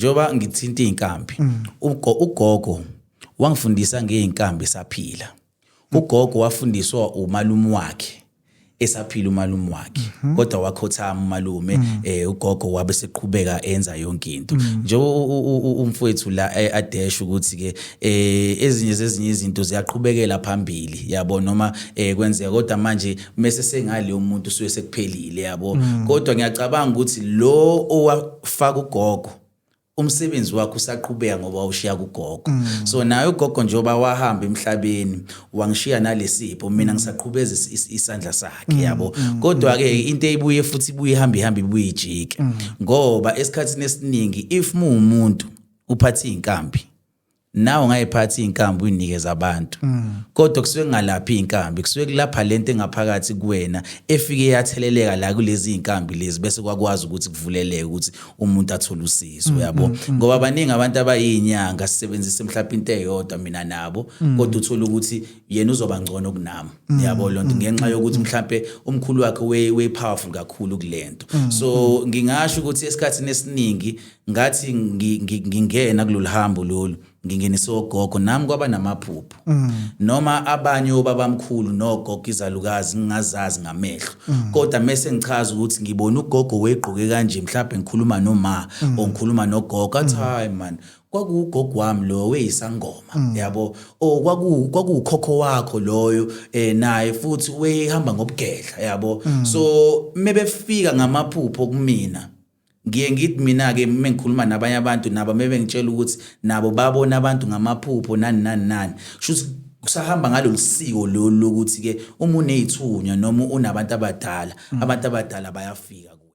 njoba ngithinta inkambi ugogo wangifundisa ngeinkambi saphila ugogo wafundiswa umalume wakhe esaphila umalume wakhe kodwa wakhothama umalume ugogo wabe seqhubeka enza yonke into nje umfowethu la adesha ukuthi ke ezinye izinto ziyaqhubekela phambili yabo noma kwenzeka kodwa manje mase sengale umuntu usuke sekuphelile yabo kodwa ngiyacabanga ukuthi lo owafaka ugogo umsebenzi wakhe usaqhubeka ngoba ushiya kugogo so naye ugogo njoba wahamba emhlabeni wangishiya nalesipho mina ngisaqhubeza isandla sakhe yabo kodwa ke into eyibuye futhi ibuye ihamba ibuyijike ngoba esikhatsini esiningi if umuntu uphatha inkambi nawo ngayiphatha inkambi uyinikeza abantu kodwa kusuke ngalapha inkambi kusuke kulapha lento engaphakathi kuwena efike yatheleleka la kulezi inkambi lezi bese kwakwazi ukuthi kuvuleleke ukuthi umuntu athole usizo yabo ngoba abaningi abantu abayinyanga sisebenzisa mhlawumbe into eyodwa mina nabo kodwa uthola ukuthi yena uzoba ngcono kunami yabo lonto ngenxa yokuthi mhlawumbe umkhulu wakhe we powerful kakhulu kulento so ngingasho ukuthi esikhatsini esiningi ngathi ngingena kulolu hambo lolu ngingenise ogogo nami kwaba namaphupho noma abanye obabamkhulu nogogo izalukazi ngingazazi ngamehlo kodwa mase ngichaza ukuthi ngibona ugogo weqhuke kanje mhlawumbe ngikhuluma noma ongikhuluma nogogo athi hayi man kwakugogo wami lo weyisangoma yabo kwakukhokho wakho loyo naye futhi wehamba ngobugedla yabo so mebefika ngamaphupho kumina ngiye ngithi mina ke mengikhuluma nabanye abantu nabo mebe ngitshela ukuthi nabo babona abantu ngamaphupho nani kusho kusahamba ngalolisiko lo lokuthi ke uma unezithunya noma unabantu abadala bayafika